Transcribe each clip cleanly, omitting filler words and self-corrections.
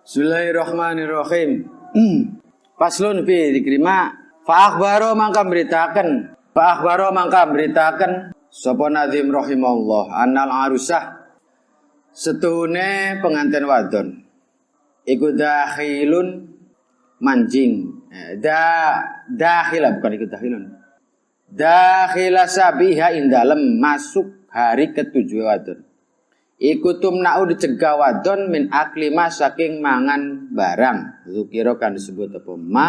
Bismillahirrahmanirrahim. Faslun fi dzikri ma fa akhbaro mangka beritaken sapa nazim rahimahullah annal arusah setuhune pengantin wadon iku dakhilun manjing dakhila bukan ikut dakhila sabiha indalem masuk hari ketujuh wadon iku tumnau dicegah wadon min aklima saking mangan barang zukira kan disebut apa ma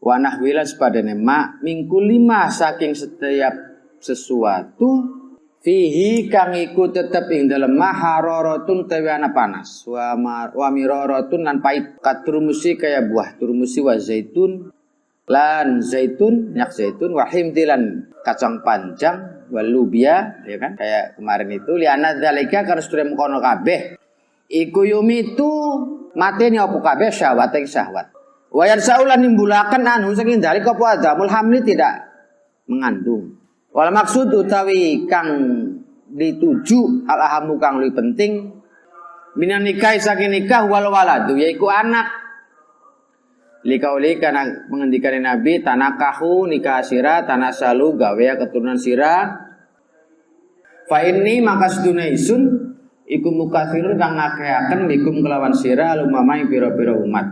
wa nahwila sepadane ma mingku lima saking setiap sesuatu fihi kang iku tetep ing dalem hararatun tewe ana panas wa miraratun lan pait katurmusi kaya buah turmusi wa zaitun lan zaitun minyak zaitun wa himdilan kacang panjang wal lubia ya kan kayak kemarin itu liana dzalika karena sedaya mengkono kabeh iku yumitu mateni apa kabeh syahwat ing syahwat wa yansaulan nimbulaken anhu saking dalika apa adamul hamli tidak mengandung wal maksud utawi kang dituju al ahamu kang luwih penting minan nikah saking nikah wal waladu yaiku anak likauli kana mengendikane Nabi tanakahu nikah sira tanasalu gawe keturunan sira fa inni maka sedune isun iku mukatsirun kang ngakehaken bikum kelawan sira lumama ing pira-pira umat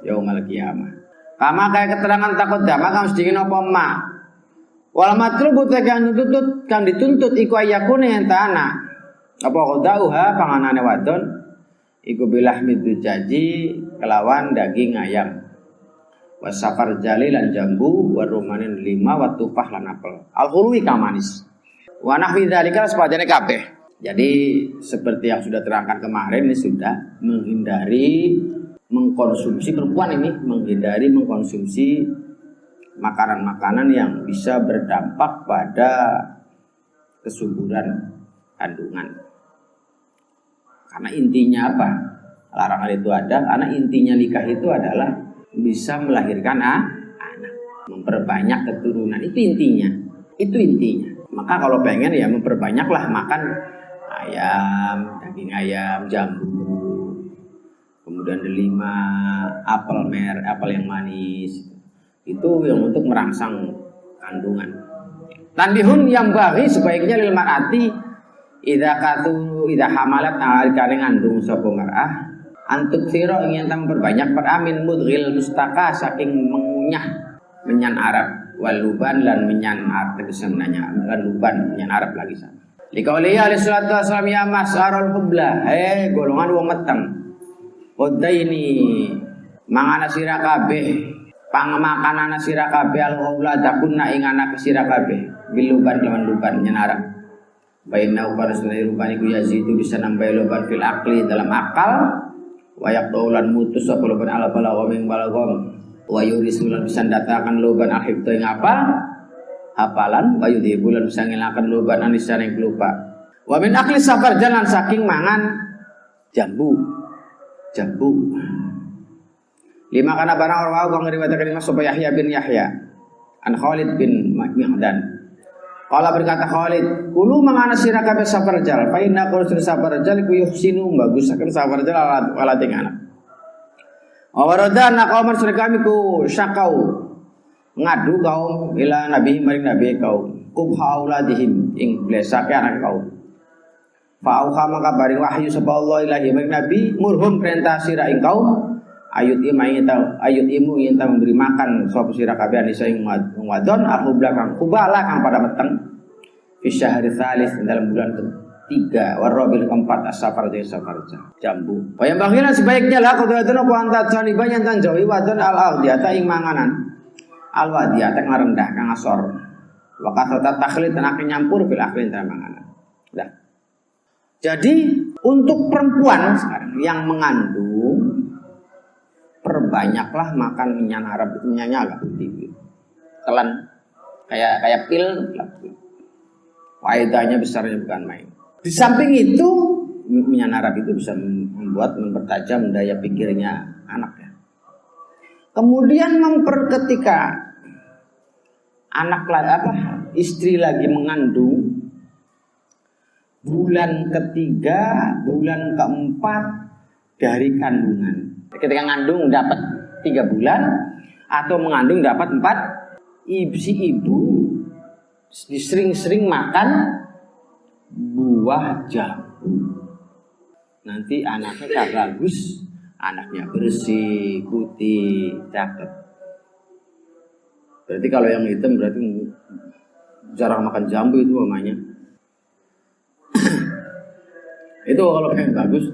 yaumul kiamah kama kaya keterangan takut dama kang sedingin apa ma wal matlubu kang dituntut iku ayakune enta anak apa qadauha panganane wadon iku bilahmid dujaji kelawan daging ayam wasafar jali lan jambu warumanin lima watufah lan apel al-hulwi kamanis wa nahwi dzalika sepadane kabeh. Jadi seperti yang sudah terangkan kemarin ini sudah menghindari mengkonsumsi perempuan ini menghindari mengkonsumsi makanan-makanan yang bisa berdampak pada kesuburan kandungan. Karena intinya apa? Larangan itu ada karena intinya nikah itu adalah bisa melahirkan anak, memperbanyak keturunan, itu intinya. Maka kalau pengen ya memperbanyaklah makan ayam, daging ayam, jambu, kemudian delima, apel yang manis, itu yang untuk merangsang kandungan. Tanbihun yang bagi sebaiknya lil mar'ati idza hamalat alikane ngandung sapa mar'ah antuk siro ingin memperbanyak peramin mudghil mustaka saking mengunyah menyan Arab waluban lan menyan Arab kesenanya lan luban menyan Arab lagi sama liqauli alaihi salatu wasallam ya masarul hubla golongan wong meteng ini mangana sira kabeh pangmakanana sira kabeh al hubla dakunna ing anak sira kabeh biluban lawan luban menyan Arab baina ubarasna luban iku yazidu bisa nambah luban fil aqli dalam akal wayak taulan mutus apa loban ala bala waming balagom wa yurisulan bisa datakan loban akhibto yang apa hafalan wa yudhibulan bisa ngilakan loban anisan yang lupa wa min akli safar jalan saking mangan jambu lima kana barang orang kang ngriwayataken Imam Sufyan Yahya bin Yahya an Khalid bin Ma'dan qala berkata Khalid kulu mangana sira kabeh safarjal fa inna qul safarjal ku yuhsinu bagusaken safarjal alat ing anak awaradana qauman sira kami ku syakau ngadu kaum ila nabi maring nabi kaum kubha auladihim ing blesake anak kaum fa auha maka baring wahyu sapa Allah ilahi maring nabi murhum perintah sira ing kaum ayut imu yen ta memberi makan sapa sira kabeh anisa ing wadon aku belakang kubala kang pada meteng fi syahri tsalis dalam bulan ketiga warabil keempat as-safar jambu wayang bagian sebaiknya lah kudu apa anta jani banyak tan jawi wadon al-ahdiyata ing manganan al-wadiyata ngarendah kang asor wa kasata takhlid dan akan nyampur bil akhlin dan manganan nah jadi untuk perempuan sekarang yang mengandung perbanyaklah makan minyak Arab itu minyaknya agak putih telan kayak pil faedahnya besarnya bukan main di samping itu minyak Arab itu bisa mempertajam daya pikirnya anaknya kemudian ketika anak istri lagi mengandung bulan ketiga bulan keempat dari kandungan. Ketika ngandung dapat 3 bulan atau mengandung dapat 4, si ibu sering-sering makan buah jambu. Nanti anaknya tak bagus, anaknya bersih, putih, cakep. Berarti kalau yang hitam berarti jarang makan jambu itu namanya. Itu kalau yang bagus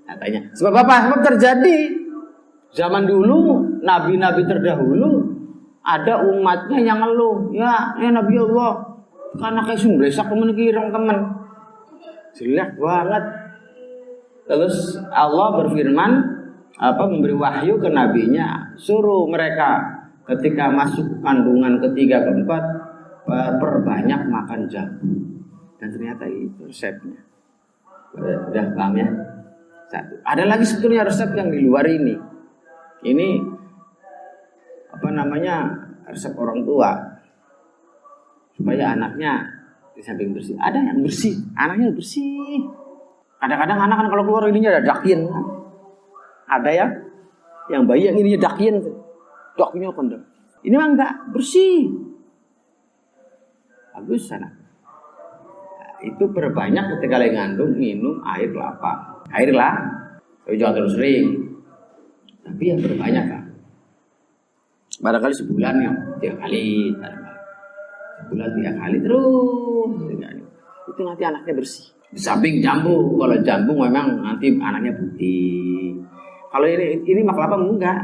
katanya. Sebab apa? Sebab terjadi zaman dulu nabi-nabi terdahulu ada umatnya yang ngeluh, ya Nabi Allah, karena kayak sumbresak temen temen, jelek banget. Terus Allah berfirman, memberi wahyu ke nabinya, suruh mereka ketika masuk kandungan ketiga keempat perbanyak makan jambu. Dan ternyata itu resepnya. Udah paham ya? Satu. Ada lagi sebetulnya resep yang di luar ini. Ini resep orang tua supaya anaknya di samping bersih. Ada yang bersih, anaknya bersih. Kadang-kadang anak kan kalau keluar ininya ada dakin. Ada ya yang bayi yang ininya dakin. Dakinnya kondom. Ini mah enggak, bersih. Bagus anak. Nah, itu perbanyak ketika lagi ngandung minum air kelapa. Air lah. Tapi jangan terus sering. Tapi yang berbanyak kan. Barangkali sebulan ya 3 kali. Sebulan 3 kali terus. Itu nanti anaknya bersih. Di samping jambu, kalau jambu memang nanti anaknya putih. Kalau ini mah kelapa enggak.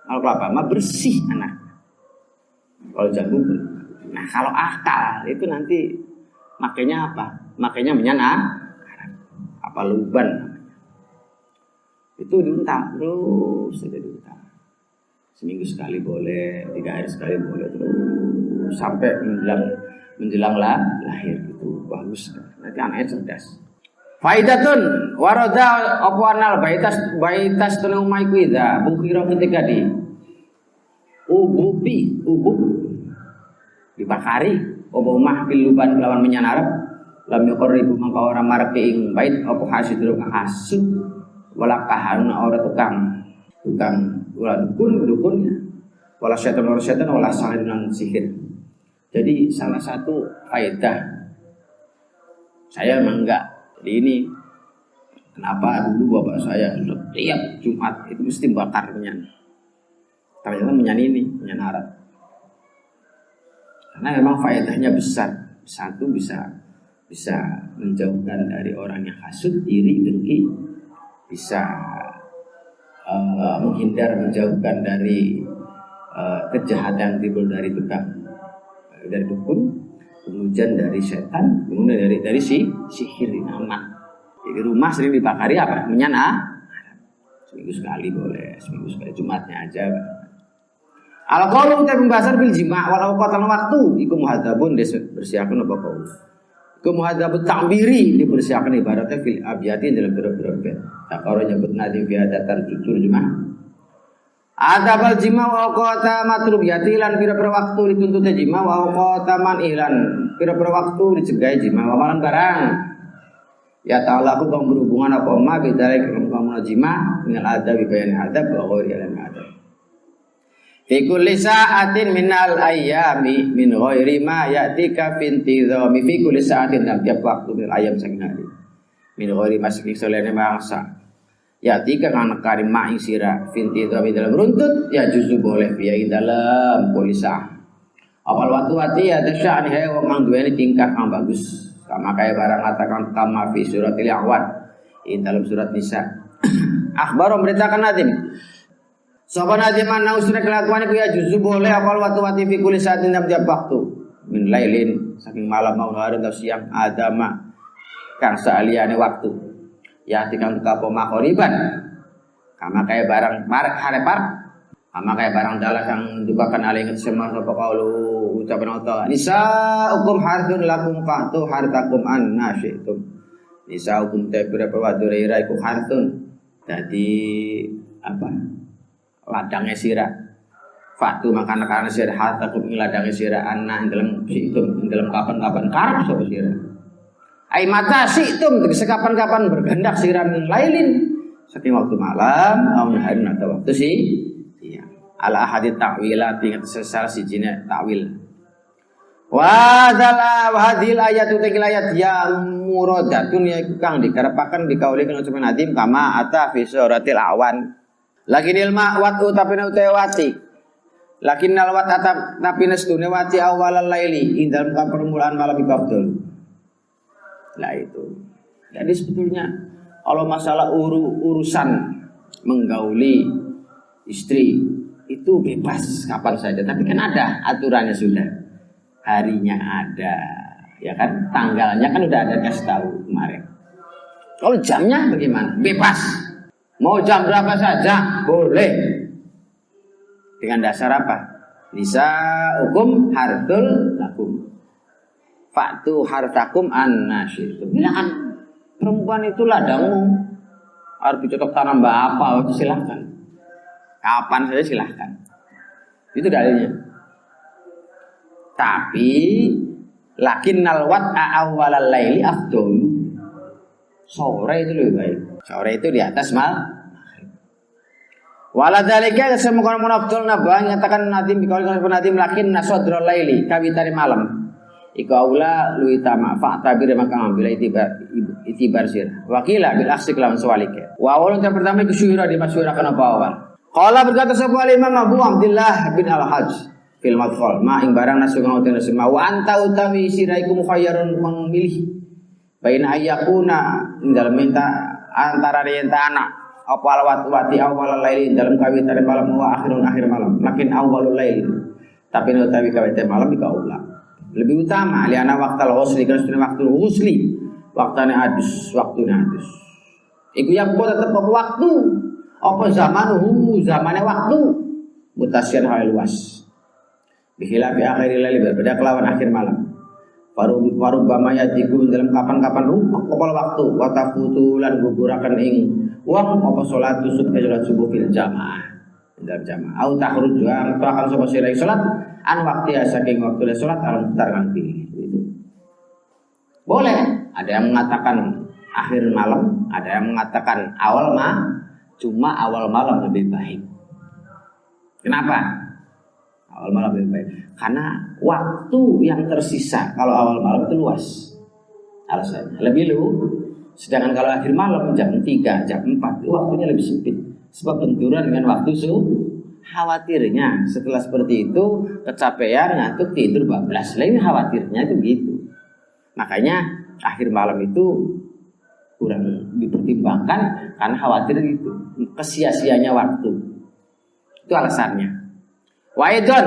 Kalau kelapa mah bersih anak. Kalau jambu, nah kalau akal itu nanti makanya apa? Makanya menyana, apa luban namanya. Itu diuntal terus saja diuntal. Seminggu sekali boleh, 3 hari sekali boleh terus sampai menjelang lahir itu bagus. Nanti anaknya cerdas. Faidatun warada apwanal baitas tunumai kuida bukhira ketika ubuk dibakari obomah biluban lawan menyanarap lam yuqribu mangka ora marep ing bait apa hasidru hasud wala kahana ora tukang wala dukunnya wala setan wala sahiran sihir. Jadi salah satu faedah saya memang enggak. Jadi ini kenapa dulu bapak saya setiap Jumat itu mesti bakar menyan. Ternyata menyan Arab. Karena memang faedahnya besar. Satu bisa menjauhkan dari orang yang hasud, iri, dengki, bisa menjauhkan dari kejahatan yang timbul dari dari dukun, kemudian dari setan, kemudian dari sihir aman. Jadi rumah sering dibakari apa? Menyan seminggu sekali boleh, seminggu sekali Jumatnya aja. Al-qaulu ta pembahasan bil jima' wal awqatan waktu iku muhadzabun dibersihaken apa qaul. Iku muhadzabut takbiri dibersihaken ibaratnya fil abyatin dalam biro-biro bed. Tak karo nyebut nadim biadatan jujur jemaah. Adabal jima wa awqata matrubiyati lan pira-pira waktu dituntutnya jima wa awqata man ihlan pira-pira waktu dicegai jima wa malan barang. Ya ta'ala aku kang berhubungan apa ma bidalai kamu jima minal adab bayani adab wa ghairi adab. Fi kulli sa'atin minal ayyami min ghairi ma ya'tika fi intizami fi kulli sa'atin dalam tiap waktu minal ayyam saking hari. Min ghairi ma saking solene bangsa. Ya'tika kana karim ma ing sira fi intizami dalam runtut ya juzu boleh biya dalam kulli sa'ah. Awal waktu ada sya'ni hae wong kang duweni tingkah kang bagus. Sama kaya barang katakan kama fi suratil A'wad in dalam surat Nisa. Akhbar memberitakan nadim. Sopan nadim mana usra kelakuan iku ya juzu boleh apal wati fi kulli sa'atin dalam tiap waktu. Min lailin saking malam mau hari atau siang adama kang saliyane waktu. Ya tikang kapo makoriban. Kama kaya barang marek harepar. Kama kaya barang dalah kang dukakan alih inget sema sapa kaulu ucapan Allah. Nisa hukum harthun lakum fa'tu hartakum an nasyitum. Nisa hukum tebira perwadure ira iku harthun. Jadi apa? Ladangnya sirah. Fa'tu makan karena sirah hartakum ing ladangnya sirah anna ing dalam situm ing dalam kapan-kapan karep sapa sirah. Ai mata situm tegese kapan-kapan bergandak sirah min lailin saking waktu malam, au naharin atau waktu siang. Ala ahadit ta'wilat ingat sesal sijine takwil. Wa hadhil ayatu tegil ayat ya muradatun ya kang dikarepaken dikauli kang ucapan nadim kama ata fi suratil awan. Lakinil ma'wat utapina utewati. Lakinnal wat atap tapi nestune wati awalal laili ing dalam permulaan malam Abdul. Lah itu. Jadi sebetulnya kalau masalah urusan menggauli istri itu bebas kapan saja, tapi kan ada aturannya sudah. Harinya ada, ya kan? Tanggalnya kan udah ada kasih tahu kemarin. Kalau jamnya bagaimana? Bebas. Mau jam berapa saja boleh. Dengan dasar apa? Nisa hukum hartul lakum. Fa'tu hartakum an-nasyitu. Bilang perempuan itu ladangmu. Harus dicocok tanam apa? Silahkan. Kapan saja silahkan. Itu dalilnya. Tapi lakinnal wat'a awwalal laili afdal. Sore itu lebih baik. Sore itu di atas maghrib. Waladzalika semoga afdal nabah nyatakan nadim bikaul nadim lakin nasodrol laili kawitari malam. Iku aula lu itama fa'tabir maka ngambil itibar sir. Wakila bil aksi kelawan sewalike. Wa awalun yang pertama iku syuhura dimasyhurakan apa awal. Qala berkata sebuah Imam Abu Abdullah bin Al-Hajj fil madkhal ma ing barang nasu kang uten sema wa anta utawi siraiku mukhayyarun memilih bain ayyakuna ing dalem minta antara yen anak apa alwati awal laili dalam kawitan malam wa akhir malam makin awalul lail tapi utawi kawitan malam ika ula lebih utama liana waqtal ghusli kan waktu ghusli waktane adus waktune adus iku ya tetep waktu apa zamane waktu mutasyan hal luas bihilaf bi akhiril laili berbeda kelawan akhir malam. Paru bama yatiku dalam kapan-kapan kepala waktu wa tafutu lan guguraken ing wong apa salat subuh fil jamaah. Dalam jamaah au takhruju an akan sapa sira salat an waktu saking waktu salat al mutar kang pilih. Itu. Boleh, ada yang mengatakan akhir malam, ada yang mengatakan awal malam, cuma awal malam lebih baik. Kenapa? Awal malam lebih baik karena waktu yang tersisa kalau awal malam itu luas alasannya lebih sedangkan kalau akhir malam jam 3, jam 4 itu waktunya lebih sempit sebab benturan dengan waktu khawatirnya setelah seperti itu kecapean ngantuk tidur bablas lain khawatirnya itu gitu makanya akhir malam itu kurang dipertimbangkan karena khawatir itu kesia-sianya waktu itu alasannya. Waidon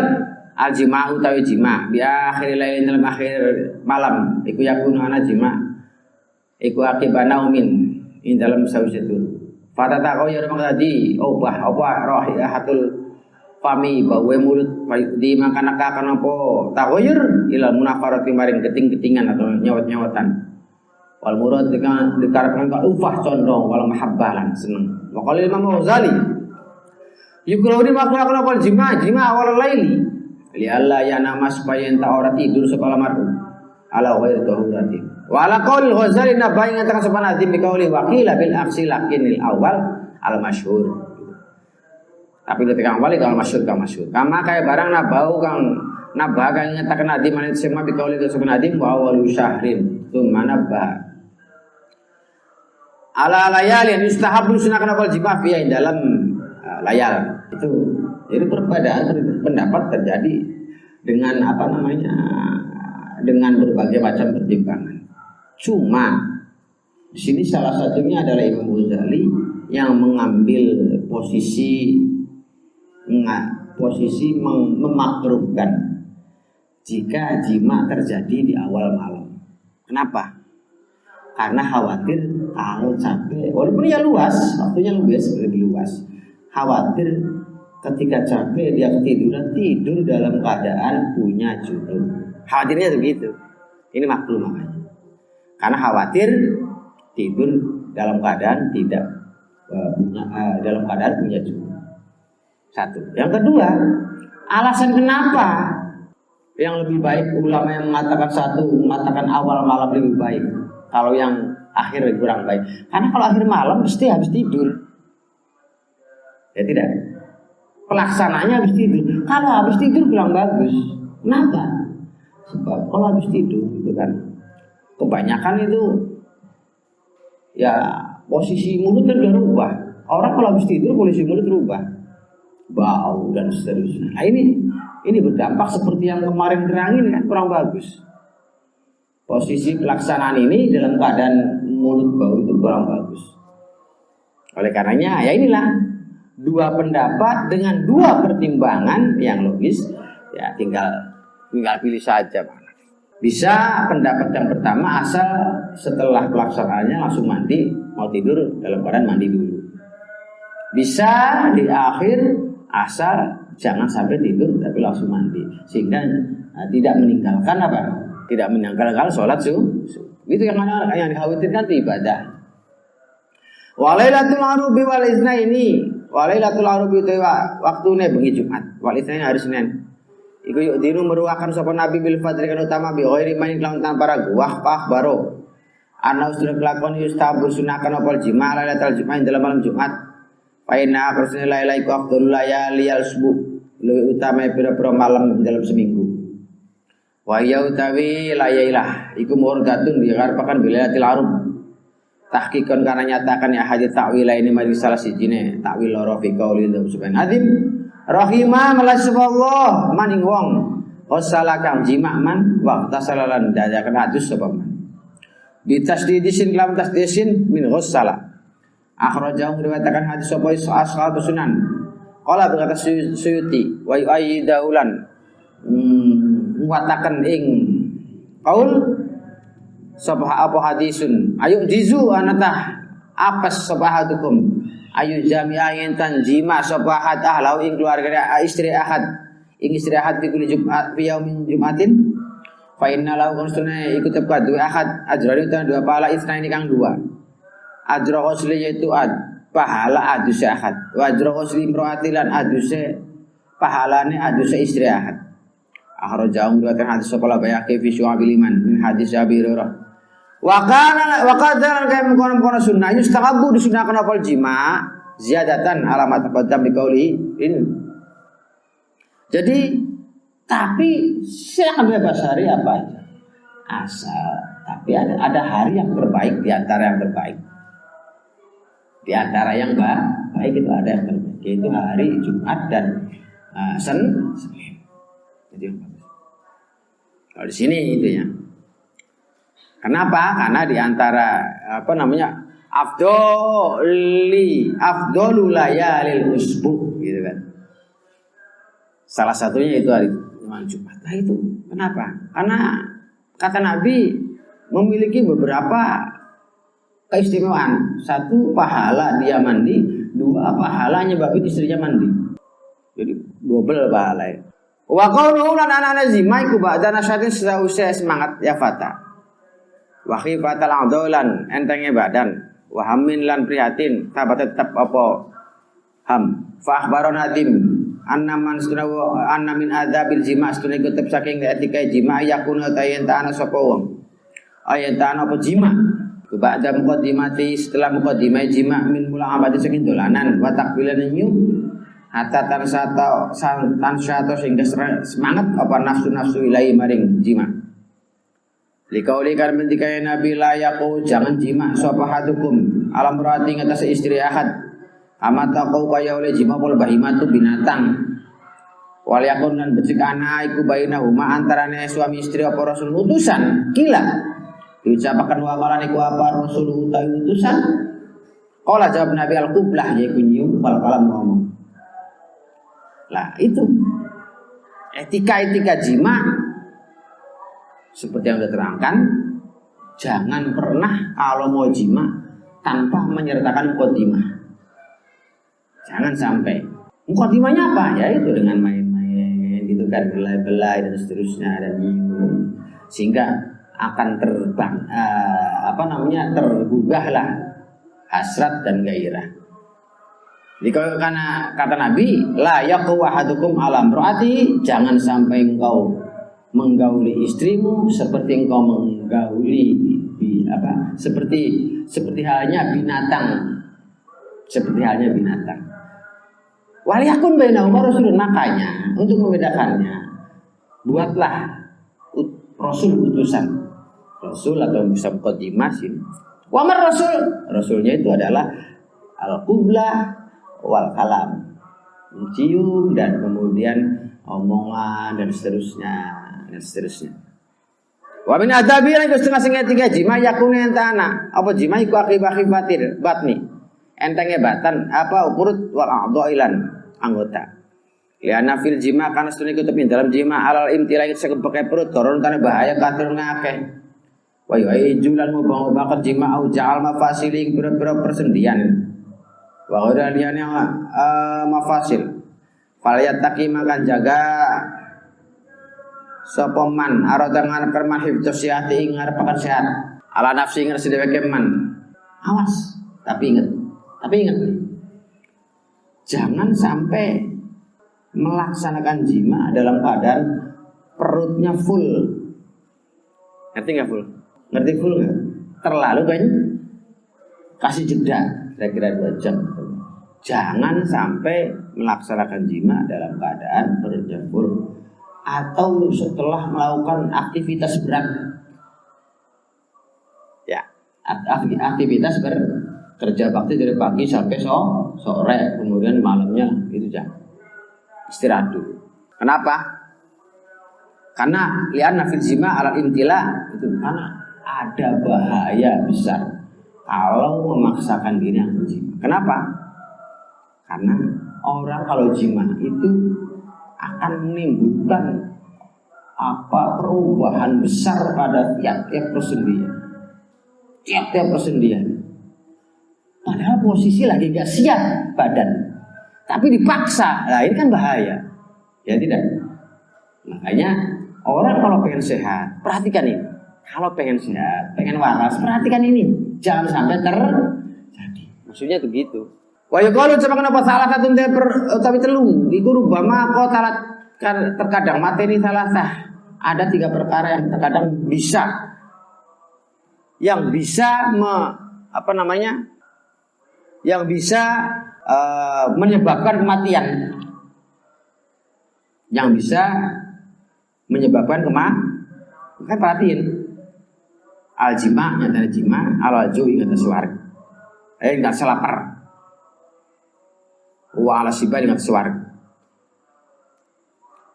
al-jima'u utawi jima' bi akhir lailin dalam akhir malam iku yakunu ana jima' iku akibana umin ing dalam sawisetur fatata kau ya rumah tadi obah apa rahihatul fami bawe mulut di makan akan apa takoyur ila munafarati maring keting-ketingan atau nyawat-nyawatan wal murad dikarepkan ka ufah condong wal mahabbah lan seneng wa qala Imam Ghazali yukroni makna kenapa jima awal laili li alla ya nama supaya enta ora tidur sekolah marhum ala ghair tahurati wa ala qaul Ghazali nabai ngatakan sopan hati bikauli waqila bil aksi lakinil awal al masyhur tapi ketika awal itu al masyhur kama kayak barang nabau kang nabah kang ngatakan hati manit sema bikauli sopan hati wa awalu syahrin tsumma nabah ala layalin yustahabu sunahkan awal jima fi dalam layal itu jadi perbedaan pendapat terjadi dengan dengan berbagai macam pertimbangan. Cuma di sini salah satunya adalah Imam Ghazali yang mengambil posisi memakruhkan jika jima terjadi di awal malam. Kenapa? Karena khawatir kalau capek, walaupun ya luas, waktunya lebih luas. Khawatir ketika capek dia ketiduran tidur dalam keadaan punya junub. Khawatirnya begitu. Ini maklum makanya. Karena khawatir tidur dalam keadaan dalam keadaan punya junub. Satu. Yang kedua, alasan kenapa yang lebih baik ulama yang mengatakan mengatakan awal malam lebih baik. Kalau yang akhir kurang baik. Karena kalau akhir malam pasti habis tidur. Ya tidak. Pelaksananya habis tidur. Kalau habis tidur kurang bagus. Kenapa? Sebab kalau habis tidur itu kan kebanyakan itu ya posisi mulut kan udah rubah. Orang kalau habis tidur posisi mulut rubah, bau dan seterusnya. Nah ini berdampak seperti yang kemarin terangin kan kurang bagus. Posisi pelaksanaan ini dalam keadaan mulut bau itu kurang bagus. Oleh karenanya ya inilah dua pendapat dengan dua pertimbangan yang logis. Ya tinggal pilih saja mana. Bisa pendapat yang pertama asal setelah pelaksanaannya langsung mandi, mau tidur dalam keadaan mandi dulu. Bisa di akhir asal jangan sampai tidur tapi langsung mandi sehingga tidak meninggalkan apa? Tidak meninggalkan sholat subuh. Itu yang dikhawatirkan itu ibadah. Walailatul arubi wal isnaini. Walailatul arubi itu waktune bengi Jumat. Wal isnaini hari Senin. Iku yuk diru meruakan sopan Nabi bil fadri kan utama bi ghairi main kelawan tanpa ragu wah baro. Ana usra kelakon yustabu sunahkan opal jima lailatul jumat dalam malam Jumat. Faina akrusne laila iku afdalul layali al subuh. Luwih utama pira-pira malam dalam seminggu. Wa ya utawi layailah iku murgatun dikarpakan bilailatul arub. Tahqiqan karena nyatakan ya hadits takwil ini mari salah sijine takwil loro fi qauli subhanahu azim. Rahimah malasballah maning wong wasala kang jima man waqta salalan dadakan hadus sebab man ditasdidisin kelam tasdisin min ghassala akhrajahu riwayatkan hadis sapa ashabu sunan qala berkata Suyuti wa aidaulan muwatakan ing qaul sapa apa hadisun ayu jizu anatah apes sabahadukum ayu jami'ain tanjima sabahat ahlau ing keluarga istri ahad ing istri ahad di kuli Jumat fi yaumin Jumatin fa inna lahu kunstuna ikut tepat dua ahad ajrani tan dua pahala isna ini kang dua ajra qasli yaitu pahala adus ahad wa ajra qasli imraatilan adus pahalane adus istri ahad akhrajahu riwayat hadis sapa bayaqi fi syu'abil iman min hadis Abi Hurairah wa qadara kaya mengkono sunnah yustahabu disunahkan apal jima ziyadatan alamat taqaddam biqauli ini. Jadi tapi silakan bebas hari apa aja. Asal tapi ada hari yang terbaik di antara yang terbaik. Di antara yang baik itu ada yang terbaik yaitu hari Jumat dan Senin. Jadi kalau di sini itu ya. Kenapa? Karena di antara afdolul layalil usbu gitu kan. Salah satunya itu hari Jumat. Nah itu kenapa? Karena kata Nabi memiliki beberapa keistimewaan. Satu, pahala dia mandi. Dua, pahala nyebabin istrinya mandi. Jadi double pahala ya. Wa qauluhu lan ana zimai ku ba'da nasyatin seusai semangat ya fata. Wa khifatal a'daulan entenge badan wa hamin lan prihatin tabat tetep apa ham fa akhbaron hadim anna man sunawa anna min adzabil jima' sunai tetep saking etika jima' yakuna tayen ta'ana sapa wong ayen ta'ana apa jima' ba'da muqaddimati setelah muqaddimah jima' min mula abadi saking dolanan wa takbilan nyu hatta tansata sehingga semangat apa nafsu ilahi maring jima' likauli kan mendikai Nabi layaku jangan jima sapa hadukum alam rati ngatas istri ahad amat taqau kaya oleh jima pol bahimatu binatang wal yakun lan becik ana iku bainahuma antarane suami istri apa rasul utusan kila diucapkan wa qalan iku apa rasul utawi utusan qala jawab Nabi al-qiblah yaiku nyium wal kalam ngomong lah itu etika jima seperti yang sudah terangkan, jangan pernah kalau mau jima tanpa menyertakan muqaddimah. Jangan sampai. Muqaddimahnya apa? Ya itu dengan main-main gitu kan, belai-belai dan seterusnya dan minum sehingga akan tergugahlah hasrat dan gairah. Jadi karena kata Nabi, la yaqwa ahadukum alam roati, jangan sampai engkau menggauli istrimu seperti engkau menggauli seperti halnya binatang. Waliyakun bainahuma rasulun, makanya untuk membedakannya buatlah rasul utusan. Rasul atau bisa muqaddimah sih. Wa mar rasul, rasulnya itu adalah al-qublah wal kalam, mencium dan kemudian omongan dan seterusnya. Wa min adabi lan setengah tiga jima yakun entana. Apa jima iku akibatir batni. Entenge batan apa ukurut wal a'dha'ilan anggota. Liana fil jima kana stune iku tepi dalam jima alal imtilai saged pakai perut turun tane bahaya kathir ngakeh. Wa julan ngubah-ubah jima au ja'al mafasili biro-biro persendian. Wa ghadaliyane mafasil. Falyataqi makan jaga sapa man arada ngarep hifdz sihati ngarep akan sehat. Ala nafsi ngersi dheweke man. Awas, tapi ingat jangan sampai melaksanakan jima dalam keadaan perutnya full. Ngerti nggak full? Ngerti full nggak? Terlalu kan? Kasih jeda, kira-kira 2 jam. Jangan sampai melaksanakan jima dalam keadaan perutnya full atau setelah melakukan aktivitas berat. Ya, aktivitas kerja bakti dari pagi sampai sore, kemudian malamnya itu jangan. Istirahat dulu. Kenapa? Karena li'anna fil jima' ala imtila, itu karena ada bahaya besar kalau memaksakan diri yang jima. Kenapa? Karena orang kalau jima itu akan menimbulkan perubahan besar pada tiap-tiap persendian. Padahal posisi lagi gak siap badan, tapi dipaksa. Nah ini kan bahaya. Ya tidak. Makanya orang kalau pengen sehat, perhatikan ini. Kalau pengen sehat, pengen waras, perhatikan ini. Jangan sampai terjadi. Maksudnya itu gitu. Wa yaqulu coba kenapa salah satu tapi telu. Iku rubama kok terkadang materi salah sah. Ada 3 perkara yang terkadang bisa yang bisa menyebabkan kematian, yang bisa menyebabkan kan perhatiin al-jima' nyata jima, al-ju' ingat suar, ingat selapar, wa al-siba ingat suar,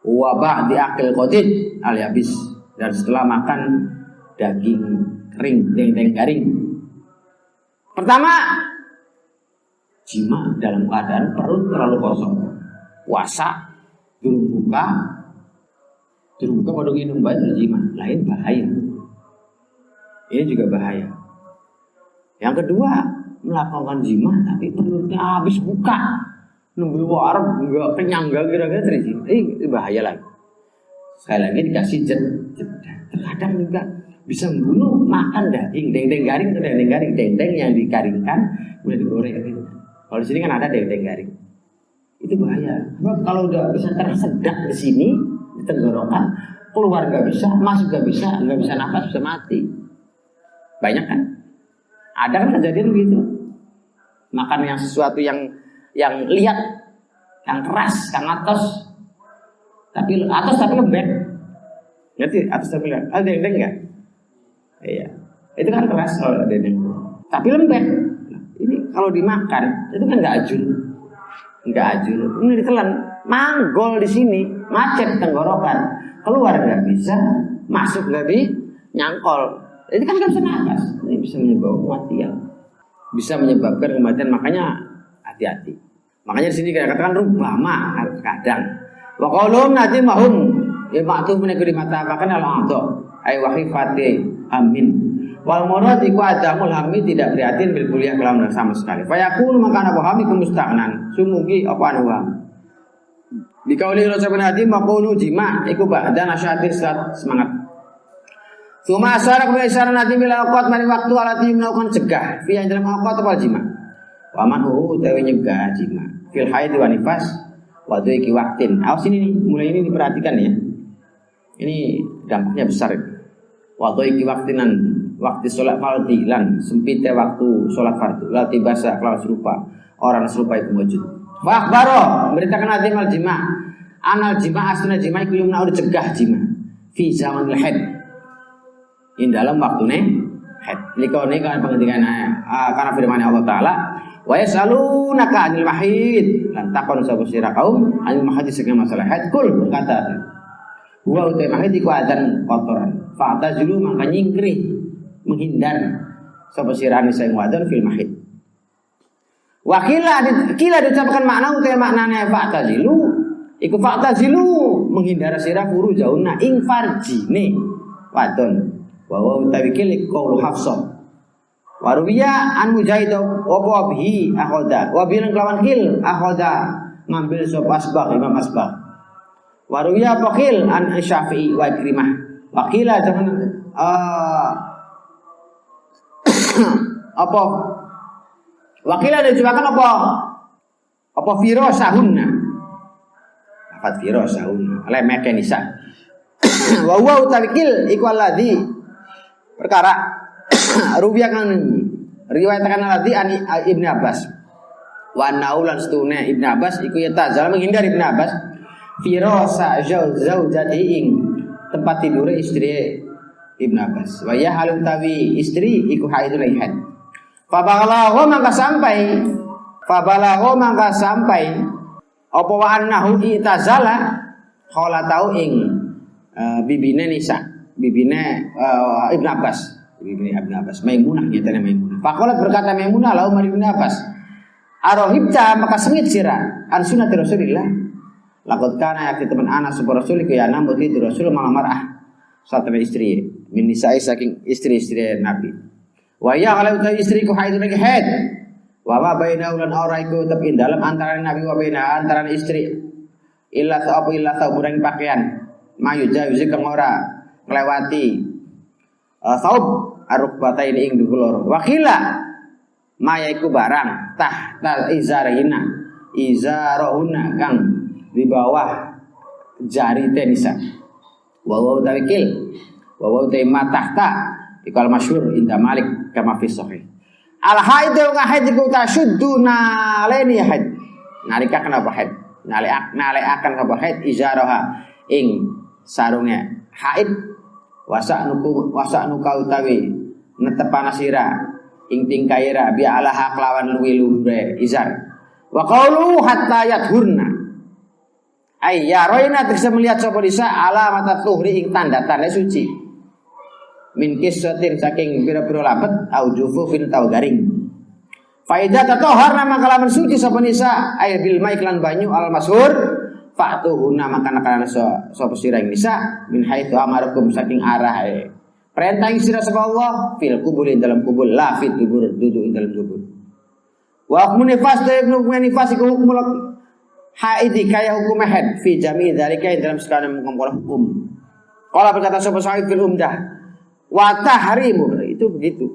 wa ba'di akil qatid al-yabis, dan setelah makan daging kering, daging garing. Pertama, jima dalam keadaan perut terlalu kosong, puasa, durung buka pada minum banyak jima, lain bahaya. Ini juga bahaya. Yang kedua, melakukan jima tapi perutnya habis buka, nunggu warung nggak kenyang, nggak kira-kira terjadi, ini bahaya lagi. Sekali lagi dikasih jeda. Terkadang juga bisa membunuh makan daging garing atau dendeng garing, dendeng yang dikaringkan udah digoreng gitu. Kalau di sini kan ada dendeng garing, itu bahaya. Sebab kalau udah bisa tersedak di sini di tenggorokan, keluar nggak bisa, masuk nggak bisa nafas, bisa mati. Banyak kan? Ada kan kejadian begitu. Makan yang sesuatu yang lihat, yang keras, yang atas, tapi lembek. Ngerti? Atas tapi lembek. Ada dendeng nggak? Iya. Itu kan keras kalau dendeng, tapi lembek. Ini kalau dimakan itu kan nggak ajun. Ini ditelan, manggol di sini, macet tenggorokan, keluar nggak bisa, masuk nggak bisa, nyangkol. Ini kan nggak bisa nafas. Ini bisa menyebabkan kematian. Bisa menyebabkan kematian, makanya hati-hati. Makanya di sini katakan rubama kadang. Wa qaulum nanti mahum ya ma'tuf min kulli mata bahkan al-a'dha ay wahifati amin. Wal murad iku adamul hammi tidak prihatin bil kuliah kalam sama sekali. Fa yakunu maka ana hami kumusta'nan. Sumugi apa anu wa. Dikauli Rasulullah hadi maqulu jima iku ba'da nasyatir semangat. Suma asara kemudian isyarat nanti bila awqat mari waktu alati melakukan cegah fi dalam awqat atau jima. Wa man utawi nyegah jima fil haid wa nifas wa iki waktin. Awas ini nih, mulai ini diperhatikan ya. Ini dampaknya besar. Wa iki waktinan waktu sholat fardi lan sempitnya waktu sholat fardu lati basa kalau serupa orang serupa itu wujud Wa akhbaro memberitakan hati mal jima. Anal jima asna jima iku yumna dicegah jima. Fi zamanil haid. In dalam waktune haid. Likone kan pengertian karena firman Allah taala wa yasalunaka 'anil mahid lan takon sapa sira kaum 'anil mahid sing masalah haid kul berkata wa utai mahid iku adzan kotoran fa'tazilu maka nyingkri menghindar sapa sira sing wadon fil mahid wa kila diucapkan makna utai maknane fa'tazilu iku fa'tazilu menghindar sira furu jauna ing farjine wadon wa utai kil qaulu Hafsah waruya an mujahid wa bihi akhoda wa bilang kelawan kil akhoda ngambil sop asbaq Imam Asbaq waruya pakil an Syafi'i wa Ikrimah wakila jangan apa wakila dijuakan apa firasahunna lafaz firasahunna lemek nisa wa huwa tawkil iku alladzi perkara Rubiah kan riwayatkan lagi Ibnu Abbas. Wa naulan stune Ibnu Abbas iku yatazal menghindari Ibnu Abbas firasa zaujati ing tempat tidur istri Ibnu Abbas. Wa ya halun tawi istri iku haidul ihad. Fabalagha maka sampai apa wa annahu itazala khala tau ing bibine Nisa, bibine Ibnu Abbas. Ibnu Abbas Maimunah nyatanya Maimunah. Faqalat berkata Maimunah lahu Ibnu Abbas arohibta maka sengit sira an sunnati Rasulillah laqad kana yakti teman anak sapa Rasul iku ya namu di Rasul malamarah satene istri min nisa'i saking istri-istri Nabi wa ya kalau istri ku haid lagi haid wa ma baina ulan ora iku tapi dalam antara Nabi wa baina antara istri illa sauburan pakaian mayu jawiz kang ora nglewati saub arukbata ini ing dulur wakila maya iku barang tahta izarina izarahuna kang di bawah jari tenisa wa tawkil wa tema tahta ikal masyhur inda Malik kama fi sahih al haid wa haid iku tashudduna laini haid nalika kenapa haid nalikaken apa haid izaraha ing sarungnya haid wasa'nuka utawi netepana sira ing tingkaira bi alaha kelawan luwi luhure izar wa qaulu hatta yadhurna ay ya roina bisa melihat sapa disa alamat tuhri ing tanda-tanda suci min kisatin saking pira-pira lapet au jufufin tau garing fa idza tatahharna maka lamun suci sapa nisa ay bil maiklan banyu al masyhur fa'tuhunna maka nakana sapa sira ing nisa min haitsu amarakum saking arah perintah ing sira sapa Allah fil kubur dalam kubur la fit dubur duduk ing dalam kubur wa hukmun nifas nifas iku hukum haidi kaya hukum haid fi jami' dzalika dalam segala hukum qala berkata sapa Sa'id fil Umdah wa tahrimu itu begitu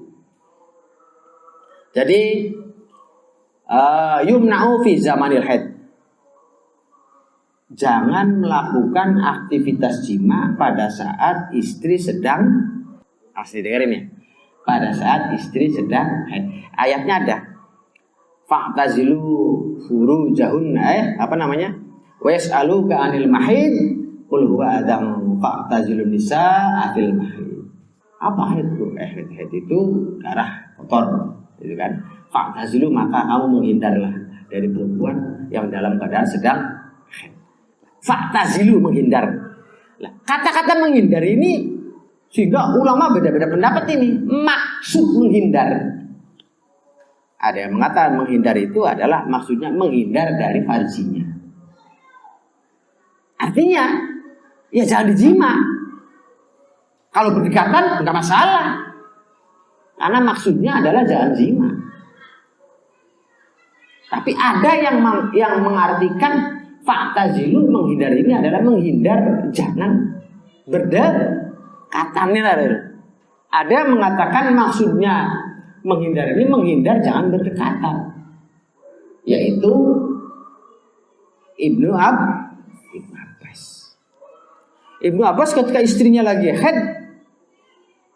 jadi yumna'u fi zamanil haid jangan melakukan aktivitas jima pada saat istri sedang asli dengerin ya. Pada saat istri sedang haid. Ayatnya ada. Fa'tazilu furujahun apa namanya? Was'aluka 'anil mahid qul huwa adam fa'tazilun nisaa fil mahid. Apa haid itu? Haid itu darah kotor, gitu kan? Fa'tazilu maka kamu menghindarlah dari perempuan yang dalam keadaan sedang haid. Fa'tazilu menghindar. Nah, kata-kata menghindar ini sehingga ulama beda-beda pendapat ini. Maksud menghindar. Ada yang mengatakan menghindar itu adalah maksudnya menghindar dari farjinya. Artinya ya jangan dijima. Kalau berdekatan enggak masalah. Karena maksudnya adalah jangan jima. Tapi ada yang mengartikan fa'tazilu menghindar ini adalah menghindar jangan berdekatan. Ada yang mengatakan maksudnya menghindar ini menghindar jangan berdekatan. Yaitu Ibnu Abbas. Ibnu Abbas ketika istrinya lagi haid,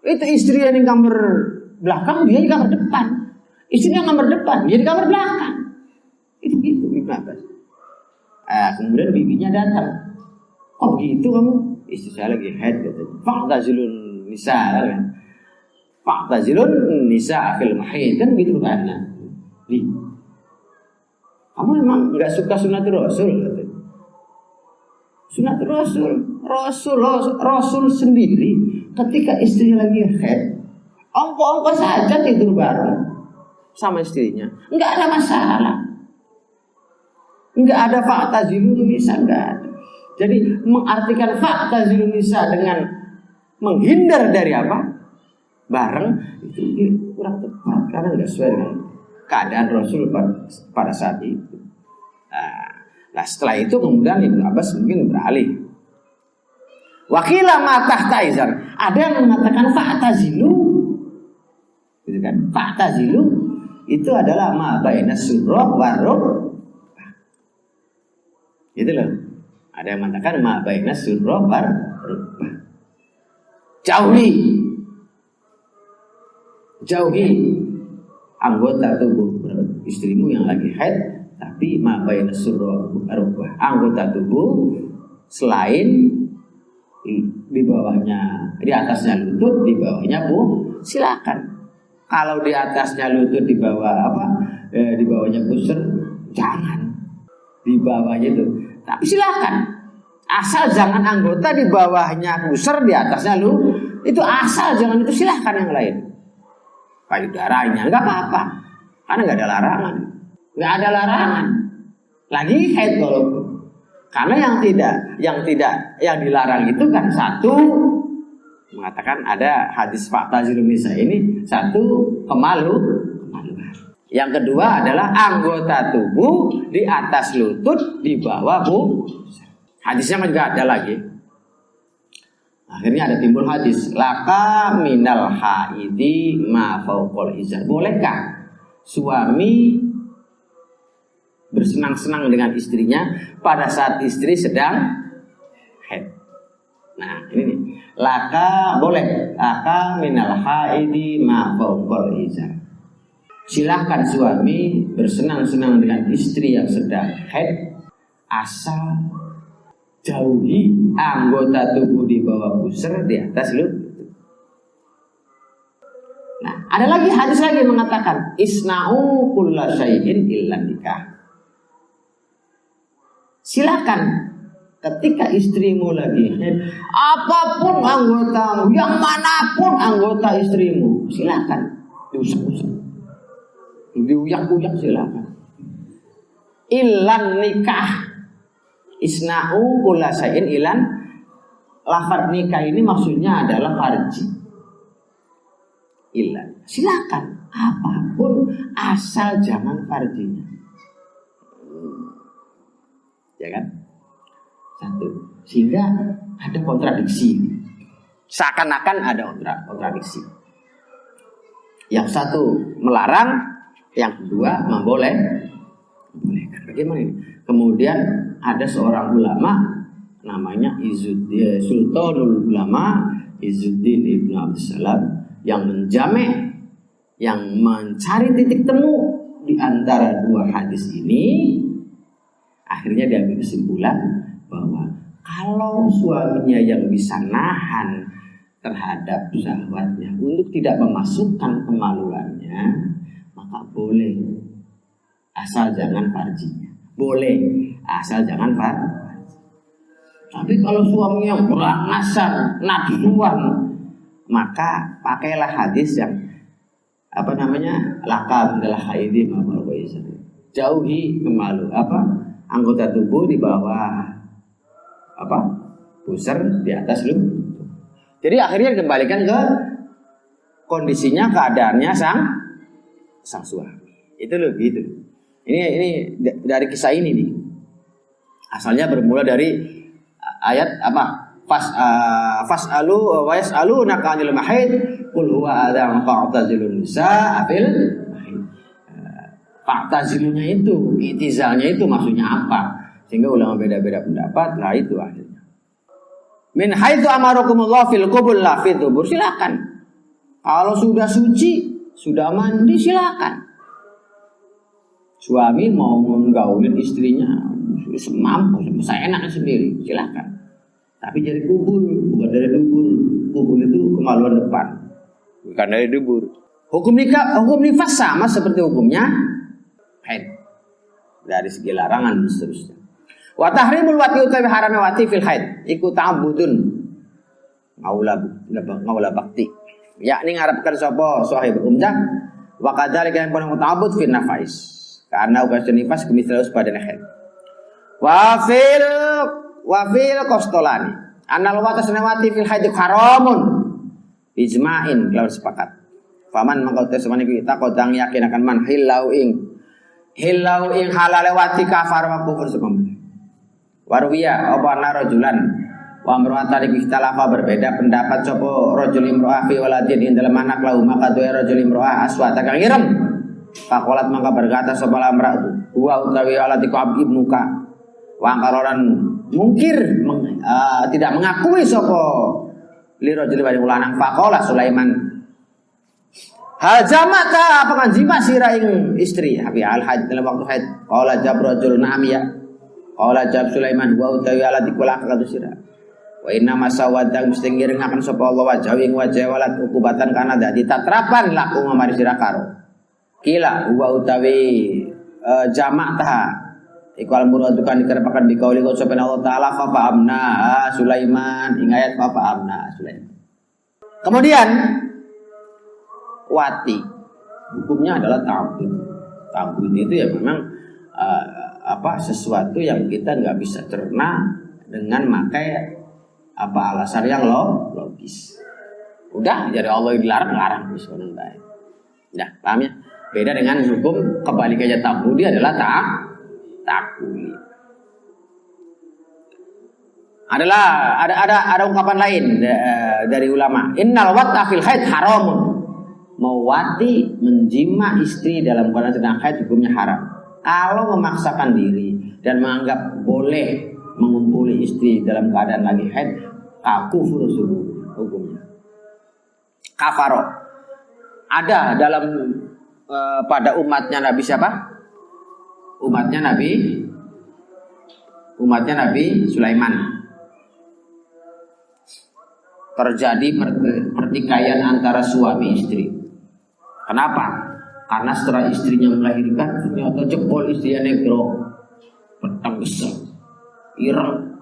itu istrinya di kamar belakang, dia di kamar depan. Istrinya di kamar depan, dia di kamar belakang. Itu gitu. Ibnu Abbas. Kemudian bibinya datang. Kok begitu kamu? Istri saya lagi haid katanya. Fa'tazilun nisa kan. Fa'tazilun nisa fil mahid kan gitu kan. Kamu memang enggak suka sunnatul Rasul katanya. Sunnatul Rasul sendiri ketika istrinya lagi haid, ongko saja tidur bareng sama istrinya. Enggak ada masalah. Enggak ada fa'tazilun nisa, enggak ada. Jadi mengartikan fa'tazilun nisa dengan menghindar dari apa? Bareng itu kurang tepat karena enggak sesuai dengan keadaan Rasul pada saat itu. Nah, setelah itu kemudian Ibnu Abbas mungkin beralih. Wakila matah taizan. Ada yang mengatakan fa'tazilu, gitu kan? Fa'tazilu itu adalah ma baina surrah wa rukbah. Gitu loh. Ada yang mengatakan ma baina surrah wa rukbah. Jauhi anggota tubuh istrimu yang lagi haid, tapi ma baina surrah wa rukbah. Anggota tubuh selain di bawahnya, di atasnya lutut, di bawahnya silakan. Kalau di atasnya lutut, di bawah di bawahnya pusar, jangan. Di bawahnya itu, tapi silakan. Asal jangan anggota di bawahnya pusar, di atasnya itu asal jangan, itu silakan yang lain. Payudaranya nggak apa-apa, karena nggak ada larangan, Lagi haid walaupun. Karena yang dilarang itu kan satu, mengatakan ada hadis fa'tazilun nisa ini, satu kemaluan. Yang kedua adalah anggota tubuh di atas lutut, di bawah hadisnya juga ada lagi. Akhirnya ada timbul hadis laka minal haidi ma fauqal izar. Bolehkah suami bersenang-senang dengan istrinya pada saat istri sedang haid? Nah, ini nih. Laka minal haidi ma fauqal izar. Silahkan suami bersenang-senang dengan istri yang sedang haid asal jauhi anggota tubuh di bawah pusar, di atas lutut. Nah, ada lagi hadis lagi mengatakan isna'u kulla syai'in illa nikah. Silakan ketika istrimu lagi haid, apapun anggotamu, yang manapun anggota istrimu, silakan diusap-usap, diuyak-uyak, silakan. Ilan nikah, isna'u kulla syai'in ilan. Lafaz nikah ini maksudnya adalah farji. Ilan, silakan apapun asal jangan farjinya. Ya kan? Satu. Sehingga ada kontradiksi. Seakan-akan ada kontradiksi. Yang satu melarang, yang kedua membolehkan. Bagaimana ini? Kemudian ada seorang ulama namanya Sultanul Ulama Izzuddin Ibnu Abdussalam yang menjamek, yang mencari titik temu di antara dua hadis ini. Akhirnya diambil kesimpulan bahwa kalau suaminya yang bisa nahan terhadap syahwatnya untuk tidak memasukkan kemaluannya, maka boleh asal jangan farjinya. Boleh asal jangan farji. Tapi kalau suaminya berangasan, nafsuan, maka pakailah hadis yang laka adalah haidi mabal waisar. Jauhi anggota tubuh di bawah pusar, di atas lutut. Jadi akhirnya dikembalikan ke kondisinya, keadaannya sang suami. Itu loh gitu. Ini dari kisah ini nih. Asalnya bermula dari ayat fas'alu wa yas'alunaka 'anil mahid qul huwa adzan fa'tazilun nisaa fil mahid. Fa'tazilunya itu, itizalnya itu maksudnya apa? Sehingga ulama beda-beda pendapat. Lah itu akhirnya. Min haitsu amarakumullah fil qubul la fi dzubur. Silakan. Kalau sudah suci, sudah mandi, silakan. Suami mau menggaulin istrinya semampu, seenaknya sendiri, silakan. Tapi dari kubur, bukan dari dubur. Kubur itu kemaluan depan, bukan dari dubur. Hukum nifas sama seperti hukumnya haid dari segi larangan dan seterusnya. Wa tahrimul wati utawi harame wati fil haid iku ta'budun ngaula bakti. Yakni ngarepkan sapa sahib umdah wa kadzalika yang paling ta'bud fil nafais. Karena ugas nifas kemisal pada haid. Wafil kostolani anal watas nawati fil haid haramun ijma'in kalau sepakat. Faman mangkau tersemani kita kodang yakin akan man hilau ing halal wati kafar wa kufur sepemen. Warwiya apa rajulan wa imra'atan ikhtalafa berbeda pendapat sapa rajul imra'ah fi waladin ing dalam anak lahu maka duwe rajul imra'ah aswata kang irem. Faqalat maka berkata sapa lamra'atu wa utawi alatiku ibnuka wa angkaroran mungkir tidak mengakui sapa li rajul wa lanang faqala Sulaiman hal jamata penganjima sira ing istri habi al haid dalam waktu haid qala jab rajul na'am ya qala jab Sulaiman wa utawi alati kula kadu sira wa inna masawadang mesti ngirengaken sapa Allah wajah ing wajah walat ukubatan kana dadi tatrapan laku ngamari sira karo kila wa utawi jamata iku al muradukan dikerepaken dikauli sapa Allah taala fa amna Sulaiman ing ayat fa amna Sulaiman. Kemudian wati hukumnya adalah ta'bud. Ta'bud itu ya memang sesuatu yang kita nggak bisa cerna dengan makai alasan yang logis. Udah jadi Allah dilarang sebenarnya baik. Nah, paham ya? Beda dengan hukum kebalikannya ta'budi adalah ta'kuli. Ada ungkapan lain dari ulama. Innal wat'a fil haid haramun. Mewati menjima istri dalam keadaan sedang haid hukumnya haram. Kalau memaksakan diri dan menganggap boleh mengumpuli istri dalam keadaan lagi haid, kafur hukumnya. Kafaro. Ada dalam pada umatnya Nabi siapa? Umatnya Nabi Sulaiman. Terjadi pertikaian antara suami istri. Kenapa? Karena setelah istrinya melahirkan ternyata jempol istrinya negro, petang besar, ireng.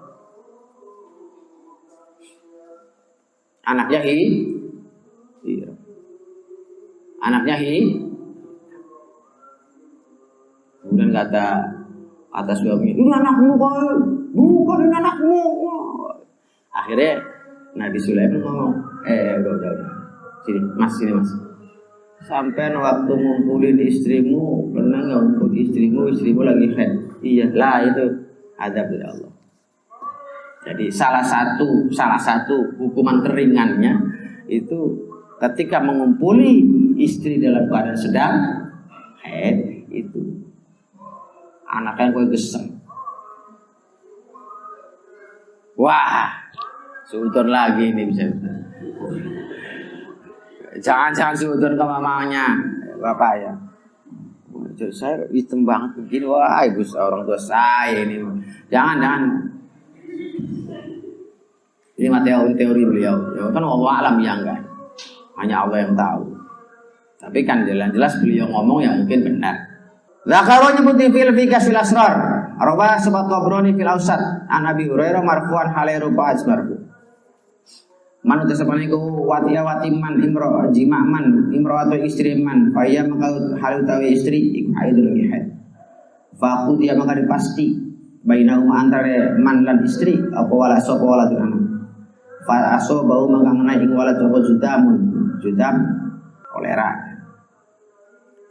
Anaknya ireng. Anaknya kemudian kata suami, ini anakmu kok, bukan anakmu. Akhirnya Nabi Sulaiman ngomong, udah. Sini mas. Sampai waktu ngumpulin istrimu, pernah nggak ngumpul istrimu lagi haid? Iya, lah itu adab dari Allah. Jadi salah satu hukuman teringannya itu ketika mengumpuli istri dalam keadaan sedang haid itu anaknya gue gesem. Wah, sudon lagi ini bisa. Jangan sudon ke mamanya, bapak ya. Saya hitam banget begini, wah ibu orang tua saya ini. Jangan. Ini teori beliau. Ya kan Allah alam ya enggak. Hanya Allah yang tahu. Tapi kan jelas beliau ngomong yang mungkin benar. Zakaro nyebutin fil fikasil asrar. Rawa sahabat Tabrani fil Ausat an Abi Hurairah marfu'an halairu ba'az marfu. Man utasapaniku watiman imro atau istri man faya maka hal utawi istri haidul haid. Fa dia maka dipasti bainahum antara man lan istri apa wala sapa wala anak. Fa aso bau maka ngenai ing wala judam kolera.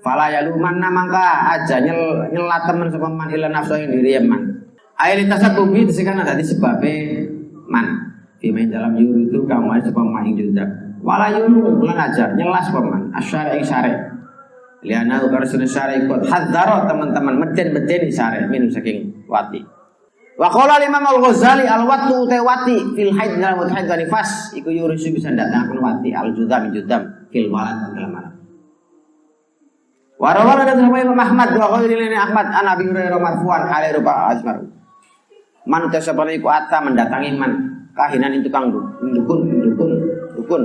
Fala yaluman mangka aja nyelat temen sapa man ila nafsu ing diri man. Ail tasabubi disekan dadi sebabe man. Dimain dalam yur itu kamu ada pemain juga. Walayun ulang aja nyelas paman asyari syari. Liana ukar sudah syari ikut hadzaro teman-teman meden syari minum saking wati. Wakola Imam Al-Ghazali al-watu utewati fil haid dalam haid dan nifas. Iku yurisu bisa datangkan wati al-judam fil walad dalam anak. Warawan ada sama Imam Ahmad wa ghairihi Ahmad an Abi Hurairah marfu'an hale rupa asmar. Man tasabana iku ata mendatangi man kahinan itu kang dukun.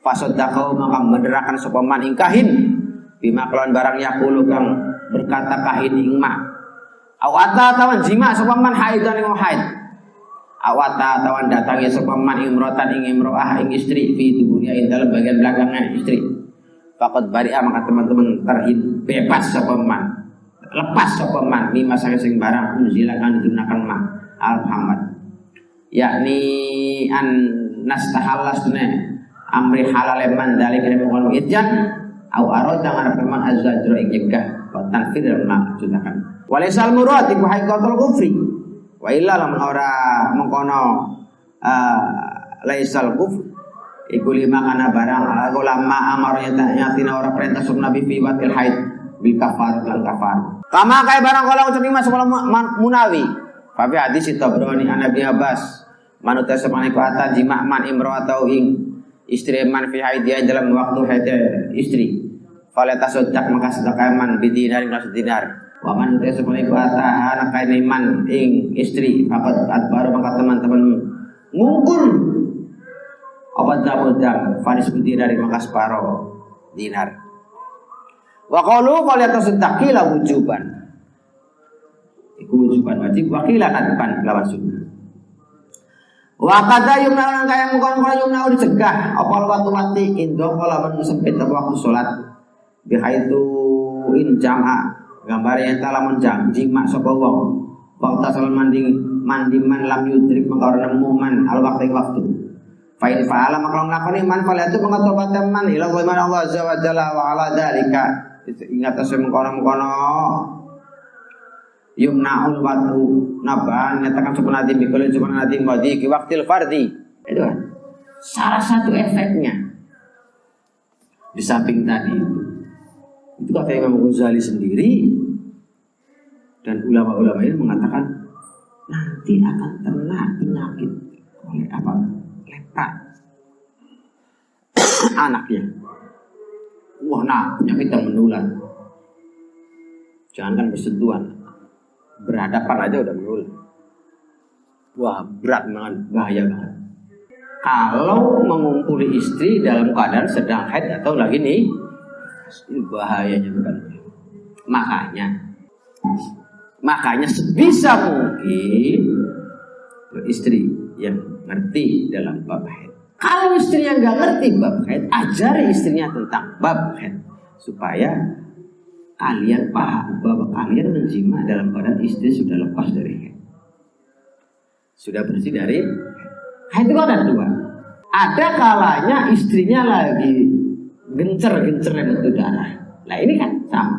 Fasaddaqau maka menderakan sapa man ing kahin bima kelawan barang yaqulu kang berkata kahin ing ma. Awata tawan jima sapa man haidan ing haid. Awata tawan datangi sapa man imrotan ing imroah ing istri fi tubuhnya ing dalam bagian belakangnya istri. Faqad bari'a maka teman-teman bebas sapa man. Lepas sapa man lima sing barang unzilakan digunakan ma al Muhammad. Yakni an nastahallasna amri halal man dalika mengkono itjan au arada ngarep man azajra ing nyegah wa tanfir maksudkan. Walaisal murad iku haqiqatul kufri. Wa illa lamun ora mengkono laisal kufri iku lima kana barang ulama amarnya nyatina ora perintah sunah nabi fi watil haid bil kafar lan kafar. Kama kaya barang kala ucap lima sekolah Munawi. Fa fi hadis Tabrani an Abi Abbas manut sepane ku ata jima man imro'atau ing istri man fi haidiah dalam waktu haid istri. Fala tasaddaq maka sedekah man bidinar ing dinar. Wa man sepane ku ata anak kain man ing istri faqad adbar maka teman-teman ngungkur obat dam fanis dinar maka separo dinar. Wa qalu qala tasaddaqi la wujuban. Iku wujuban wajib wa qila kadban lawan sunnah. Wa qada yumna kaya mungkon yumna dicegah apa waktu mati indo kala men sempit waktu salat bihaitu in jama gambar yang talamun jima sapa wong waktu salat mandi man lam yudrik maka nemu man al waktu fa in fa'ala maka nglakoni man falatu mengatobat man ila Allah azza wa jalla wa ala dzalika ingat asem mengkono yumnaul watu naban nyatakan sebenarnya bikul sebenarnya madi ki waktil fardi itu kan salah satu efeknya di samping tadi itu kata Imam Ghazali sendiri dan ulama-ulama ini mengatakan nanti akan terkena penyakit oleh apa lepra anaknya. Wah, nah penyakit yang menular. Jangankan bersentuhan, berhadapan aja udah menular. Wah, berat banget, bahaya banget. Kalau mengumpuli istri dalam keadaan sedang haid atau lagi nih, ini bahayanya bukan. Makanya sebisa mungkin beristri yang ngerti dalam bab haid. Kalau istrinya nggak ngerti bab haid, ajari istrinya tentang bab haid supaya kalian paham bahwa kalian menjima dalam keadaan istri sudah lepas dari haid, sudah bersih dari haid. Itu ada dua. Ada kalanya istrinya lagi gencer itu darah. Nah ini kan sama.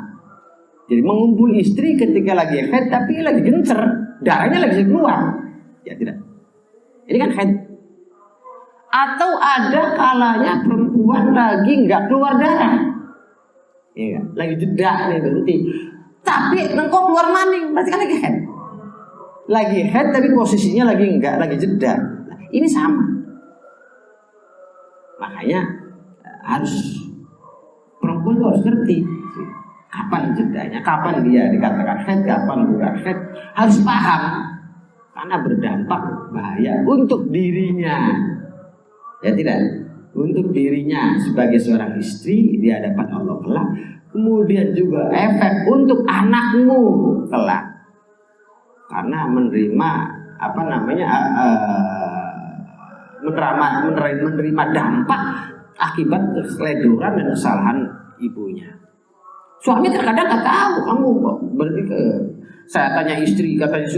Jadi mengumpul istri ketika lagi haid tapi lagi gencer, darahnya lagi keluar. Ya tidak. Ini kan haid. Atau ada kalanya perempuan lagi nggak keluar darah, ya, lagi jeda nih berhenti. Tapi engkau keluar maning, berarti kan lagi head. Lagi head tapi posisinya lagi enggak, lagi jeda. Nah, ini sama. Makanya harus perempuan itu harus ngerti kapan jedanya, kapan dia dikatakan head, kapan bukan head. Harus paham karena berdampak bahaya untuk dirinya. Ya tidak, untuk dirinya sebagai seorang istri di hadapan Allah kelak, kemudian juga efek untuk anakmu kelak, karena menerima menerima dampak akibat keseledoran dan kesalahan ibunya. Suami terkadang nggak tahu, kamu berarti saya tanya istri katanya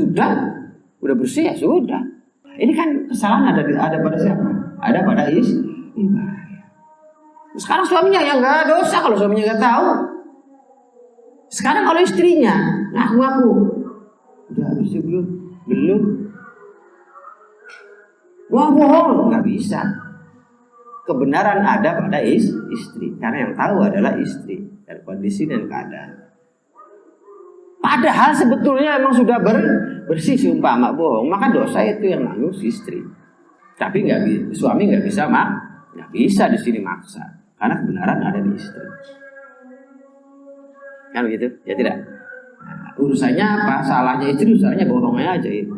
udah bersih ya sudah. Ini kan kesalahan ada pada siapa? Ada pada istri. Sekarang suaminya yang nggak dosa kalau suaminya nggak tahu. Sekarang kalau istrinya ngaku-ngaku, udah bersih belum. Wah bohong, nggak bisa. Kebenaran ada pada istri, karena yang tahu adalah istri dan kondisi dan keadaan. Padahal sebetulnya memang sudah bersih seumpama bohong, maka dosa itu yang nanggung istri. Tapi suami nggak bisa di sini maksa, karena kebenaran ada di istri. Kan begitu? Ya tidak. Nah, urusannya apa? Salahnya istri, urusannya bohongnya aja itu.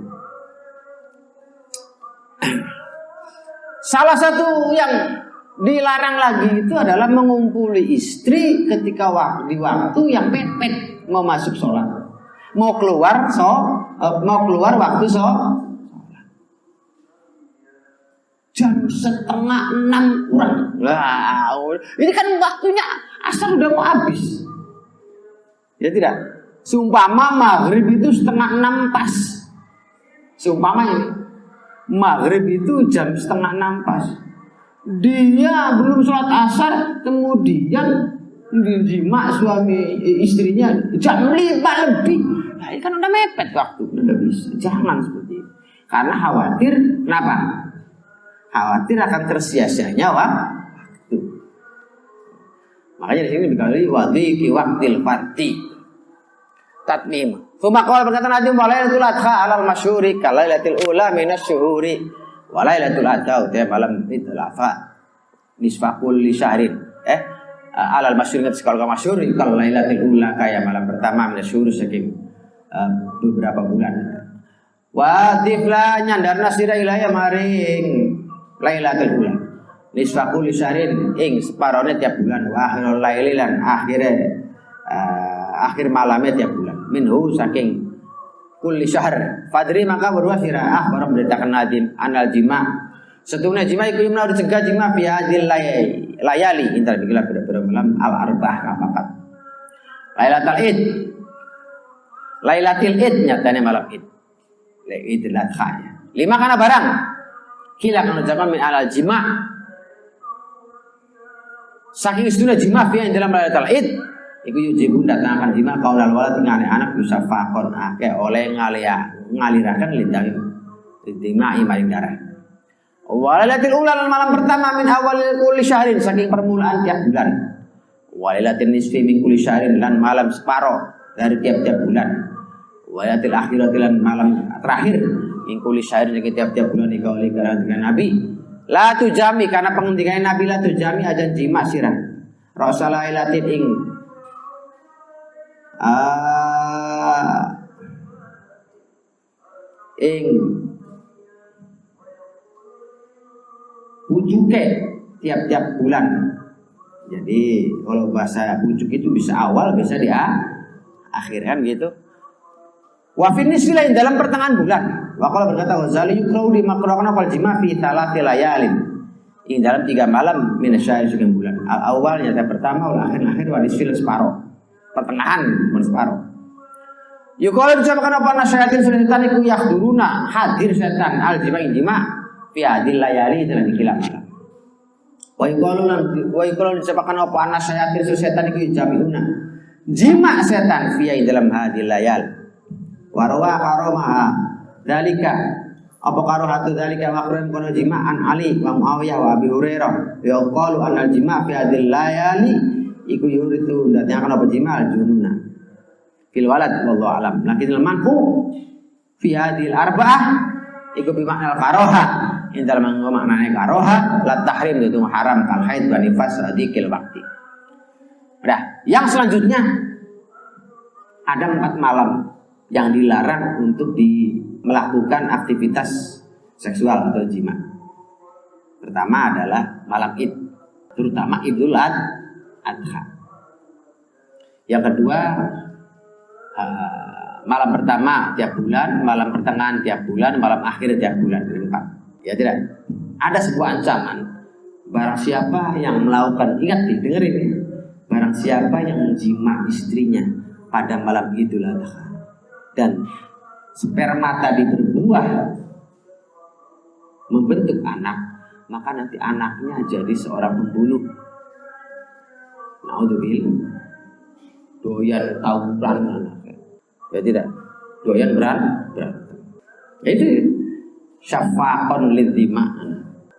Salah satu yang dilarang lagi itu adalah mengumpuli istri ketika di waktu yang mepet mau masuk sholat, mau keluar waktu sholat. Jam 5:30 kurang. Lah, ini kan waktunya asar udah mau habis. Ya tidak. Seumpama maghrib itu 5:30 pas. Seumpama ini maghrib itu jam 5:30 pas. Dia belum sholat asar, kemudian dijima suami istrinya jam 5 lebih. Nah, ini kan udah mepet waktu, udah bisa. Jangan seperti itu. Karena khawatir, kenapa? Khawatir akan tersia-sianya waktu. Makanya di sini dikali wadhiqi waqtil farti. Tatmim. Tsumma qala berkata Nabi Lailatul Adha alal masyhuri kalailatil ula minasyuhuri wa lailatul adha utai malam Idul Adha nisfaqul li syahrin. Alal masyhuri kalau masyhuri kalailatil ula kayak malam pertama minasyuhuri saking beberapa bulan. Wa tifla nyandarna sira ilaya maring Lailatul Ula nisfaqul li syahrin ing separone tiap bulan wa akhirul laili lan akhir malamnya tiap bulan minhu saking kulli syahr fadri maka berwa sira akhbar memberitakan nadim anal jima setune jima iku yumna dicegah jima fi hadil layali intar dikira pada malam al arba'ah kapapat Lailatul Id nyatane malam Id Idul Adha ya. 5 kana barang hilang menunjukkan min alal jima saking istuna jima fi dalam Lailatul Id iku yujibu datangkan jima kaulal walad ngane anak bisa fakon ake oleh ngalirakan lidang dimai maring darah. Walilatil ula malam pertama min awal kulli syahrin saking permulaan tiap bulan. Walilatil nisfi min kulli syahrin lan malam separo dari tiap-tiap bulan. Walilatil akhirati lan malam terakhir min kulli syahrin saking tiap-tiap bulan dikauli dengan Nabi. La tujami karena pengendikan Nabi la tujami aja jima sirah. Rasulailatin ing bujuke tiap-tiap bulan. Jadi kalau bahasa bujuk itu bisa awal bisa di akhir kan gitu. Wa fi nisfilain dalam pertengahan bulan. Wa qala berkata Ghazali yukrau di makruhna fal jima fi thalathi layalin. Ini dalam 3 malam min syahr sekian bulan. Al awal yang pertama wal akhir wa nisfil separo. Pertengahan separuh. Yuqalu diucapkan apa nasyatin setan iku yahduruna hadir setan al jima fi hadil layali dalam 3 malam. Wa yuqalu diucapkan apa nasyatin setan iku jamiuna jima setan fi dalam hadil layal. Wa rawa karoma dalika apa karohatu dalika makruh kono jima'an Ali wa Muawiyah wa Abi Hurairah yuqalu anal jima fi hadil layali iku yuritu datang akan apa jimal jununa fil walad wallahu alam lakin manhu fi hadil arba'ah iku bi makna karoha indal maknane karoha la tahrim itu haram kal haid wa nifas adikil waqti. Nah, yang selanjutnya ada 4 malam yang dilarang untuk melakukan aktivitas seksual atau jima. Pertama adalah malam Id, terutama Idul Adha. Yang kedua malam pertama tiap bulan, malam pertengahan tiap bulan, malam akhir tiap bulan. Keempat, ya tidak. Ada sebuah ancaman. Barang siapa yang melakukan, ingat nih, dengerin nih. Barang siapa yang menjima istrinya pada malam Idul Adha dan sperma tadi berbuah membentuk anak, maka nanti anaknya jadi seorang pembunuh. Naudzubillah, doyan tawuran anaknya. Ya tidak, doyan berantem. Itu syafaqon lidzima.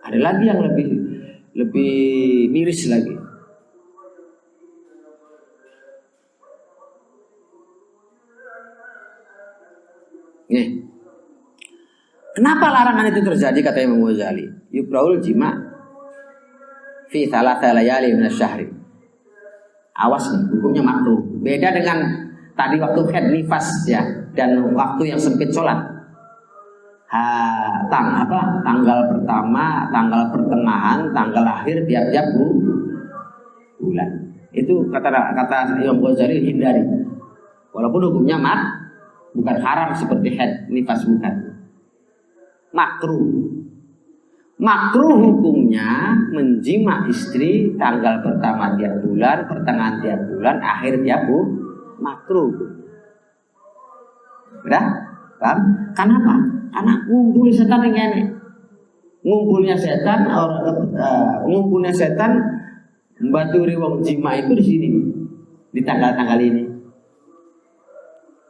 Ada lagi yang lebih miris lagi. Nih, kenapa larangan itu terjadi kata Imam Ghazali? Yukraul jima fi thalathah layali min asy-syahri. Awas nih, hukumnya makruh. Beda dengan tadi waktu haid nifas ya, dan waktu yang sempit sholat. Tanggal pertama, tanggal pertengahan, tanggal akhir tiap-tiap bulan. Itu kata Imam Ghazali hindari. Walaupun hukumnya bukan haram seperti haid nifas, bukan. Makruh. Makruh hukumnya menjima istri tanggal pertama tiap bulan, pertengahan tiap bulan, akhir tiap bulan. Makruh. Udah? Paham? Kenapa? Karena ngumpul setan yang ini. Ngumpulnya setan membaturi wong jima itu di sini, di tanggal-tanggal ini.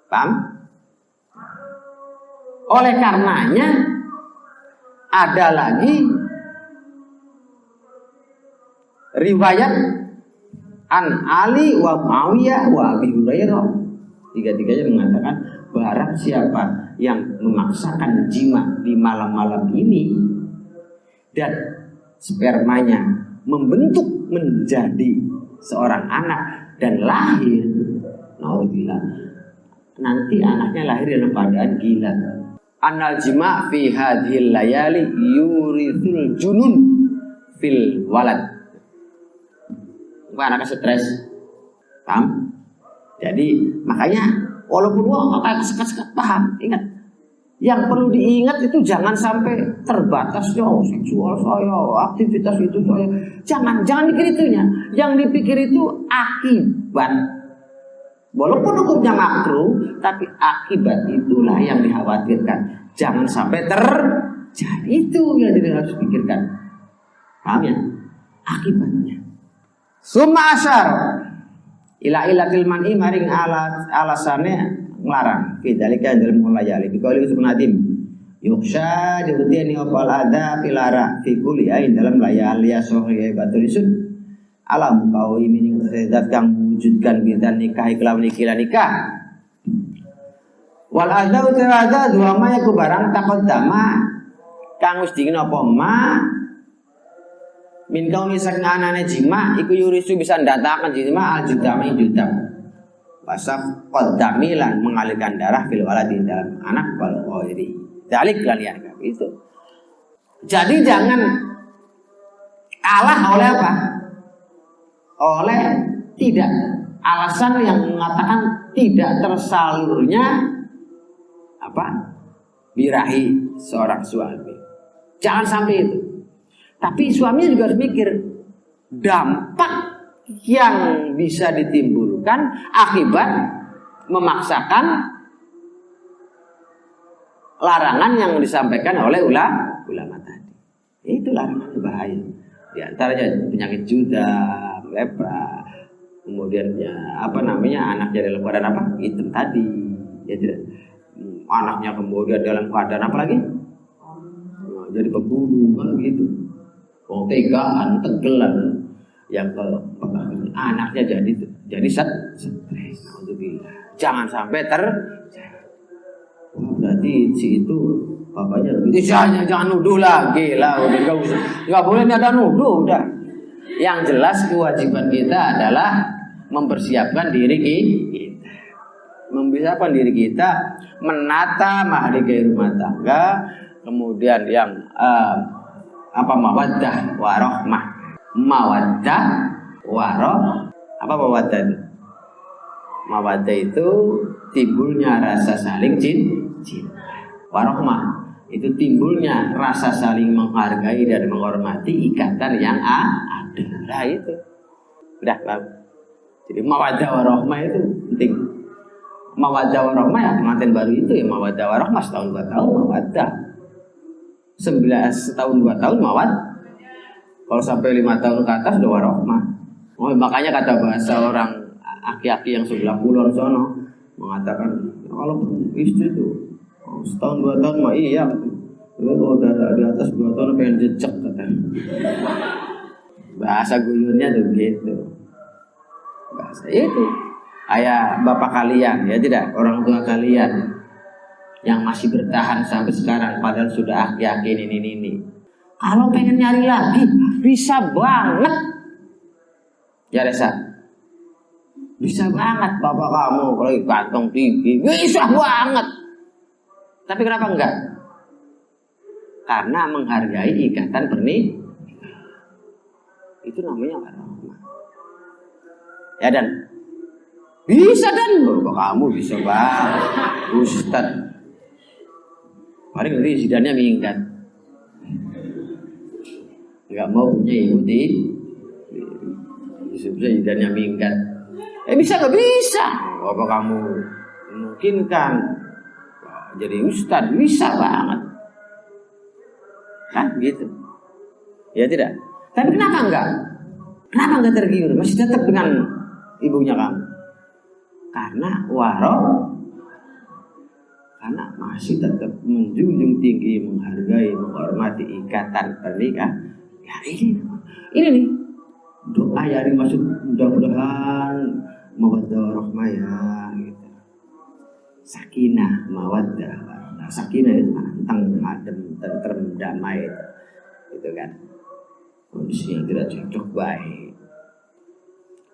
Paham? Oleh karenanya ada lagi riwayat an Ali wa Muawiyah wa Abi Hurairah. Tiga-tiganya mengatakan barang siapa yang memaksakan jima di malam-malam ini dan spermanya membentuk menjadi seorang anak dan lahir, naudzubillah, nanti anaknya lahir dalam keadaan gila. Anal jima fi hadhil layali yurithul junun fil walad. Bukan anaknya stres. Paham? Jadi makanya walaupun sekat-sekat paham, ingat. Yang perlu diingat itu jangan sampai terbatasnya seksual saya, aktivitas itu saya. Jangan dipikir itunya. Yang dipikir itu akibat. Walaupun hukumnya makruh, tapi akibat itulah yang dikhawatirkan. Jangan sampai terjadi, itu yang harus pikirkan. Paham ya? Akibatnya. Summa asyar ila ilatil man'i maring alasane nglarang. Fidzalika dalam mulayali. Bikauli subhanatim. Yuksha dibutiani opal ada pilara fi kulli ain dalam layali asohi baturisun. Alam kau ini zat kang wujudkan bidan nikah kelawan nikah. Wal adzau tirada dua ma yaku barang taqaddama kang wis dingin apa ma min kau misak anane jima iku yurisu bisa ndatakan jima al judami judam. Wasaf qaddami lan mengalirkan darah fil waladi dalam anak wal ghairi. Dalik kalian itu. Jadi jangan kalah oleh apa? Oleh tidak alasan yang mengatakan tidak tersalurnya birahi seorang suami. Jangan sampai itu. Tapi suaminya juga harus mikir dampak yang bisa ditimbulkan akibat memaksakan larangan yang disampaikan oleh ulama tadi. Itu larangan bahaya. Di antaranya penyakit juda, lepra, kemudian anaknya dalam keadaan hitam tadi, ya tidak, anaknya kemudian dalam keadaan apa lagi, jadi pembunuh kan gitu, tegaan, tegelan, yang anaknya jadi stres. Jangan sampai berarti si itu bapaknya jangan nuduh lagi lah, nggak boleh ada nuduh udah. Yang jelas kewajiban kita adalah mempersiapkan diri kita. Mempersiapkan diri kita menata mahligai rumah tangga, kemudian yang mawaddah warahmah. Mawaddah warahmah. Apa mawaddah itu? Mawaddah itu timbulnya rasa saling cinta. Warahmah itu timbulnya rasa saling menghargai dan menghormati, ikatan yang ada. Nah itu udah paham. Jadi mawaddah warahmah itu penting. Mawaddah warahmah ya pengantin baru itu ya mawaddah warahmah setahun 2 tahun mawaddah. 9 tahun 2 tahun mawaddah. Kalau sampai 5 tahun ke atas udah warahmah. Makanya kata bahasa orang aki-aki yang sebelah pulau sono mengatakan kalau istri itu setahun 2 tahun mah iya. Kalau udah di atas 2 tahun pengen jejak katanya. Bahasa guyurnya tuh gitu. Bahasa itu kayak bapak kalian ya tidak, orang tua kalian yang masih bertahan sampai sekarang padahal sudah yakin ini. Kalau pengen nyari lagi bisa banget. Ya Resa. Bisa banget bapak kamu kalau kantong tinggi, bisa banget. Tapi kenapa enggak? Karena menghargai ikatan pernikahan. Itu namanya warahmah. Ya dan bisa dan bapak kamu bisa banget, Ustad. Paling nanti zidannya minggat. Enggak mau punya ibu bisa zidannya minggat. Bisa nggak bisa? Bapak kamu mungkin kan jadi ustad, bisa banget. Kan gitu. Ya tidak. Tapi kenapa enggak? Kenapa enggak tergiur? Masih tetap dengan ibunya kamu. Karena karena masih tetap menjunjung tinggi, menghargai, menghormati ikatan pernikahan. Ya ini nih doa yang dimaksud, mudah-mudahan mawaddah warahmah ya gitu. Sakinah, mawaddah. Nah, sakinah itu tentang adem, tentrem, damai gitu kan. Kondisi yang tidak cocok baik.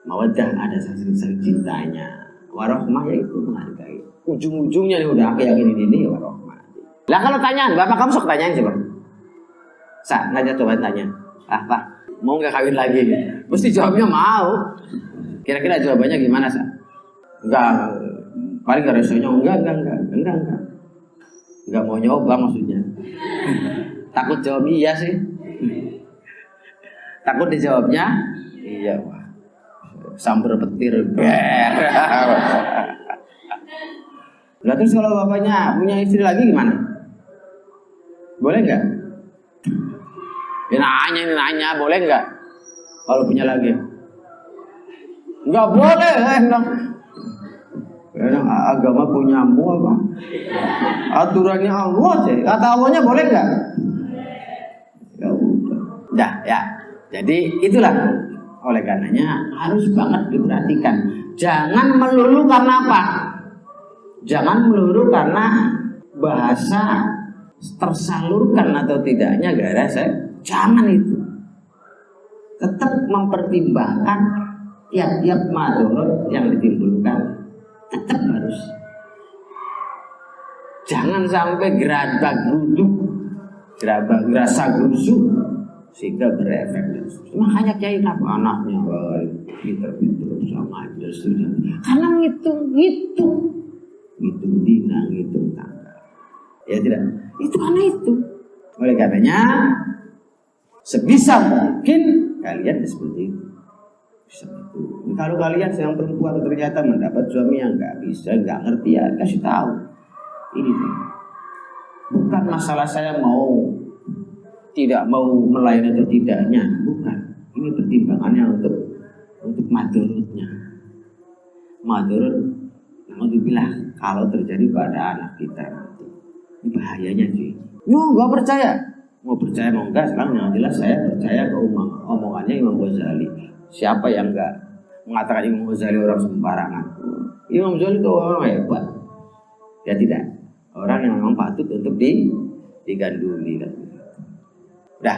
Mawaddah ada saling cintanya. Warahmah ya itu menghargai. Ujung-ujungnya nih udah yakin ini warahmah. Lah kalau tanyaan, bapak kamu sok tanyain coba. Ngajak coba tanya. Pak, mau nggak kawin lagi? Mesti jawabnya mau. Kira-kira jawabannya gimana, Sa? Enggak, paling gak resonnya enggak. Enggak mau nyoba maksudnya. Takut jawab iya sih. Takut dijawabnya iya. Sambar petir ber. Lah terus kalau bapaknya punya istri lagi gimana? Boleh nggak? Ini nanya, boleh nggak? Kalau punya lagi? Nggak boleh, agama punyamu apa? Aturannya Allah sih. Kata Allahnya boleh nggak? Ya udah. Ya. Jadi itulah. Oleh karenanya harus banget diperhatikan. Jangan melulu karena apa? Jangan melulu karena bahasa tersalurkan atau tidaknya gara saya. Jangan itu. Tetap mempertimbangkan tiap-tiap madorot yang ditimbulkan. Tetap harus. Jangan sampai gerasa gerusuk sehingga berefek. Makanya kiai apa anaknya pinter-pinter sama aja sudah. Karena ngitung dina, ngitung tanggal. Ya tidak. Itu karena itu. Oleh karenanya sebisa mungkin kalian seperti itu. Kalau kalian yang perempuan ternyata mendapat suami yang nggak bisa, nggak ngerti, ya kasih tahu. Ini bukan masalah saya tidak mau melayani atau tidaknya, bukan. Ini pertimbangannya untuk madorotnya. Madorot, naudzubillah, kalau terjadi pada anak kita nanti, ini bahayanya sih. Nggak percaya. Mau percaya mau enggak, sekarang yang jelas saya percaya ke omongannya Imam Ghazali. Siapa yang enggak mengatakan Imam Ghazali orang sembarangan? Imam Ghazali itu orang hebat. Ya tidak, orang yang memang patut untuk diganduli kan. Udah.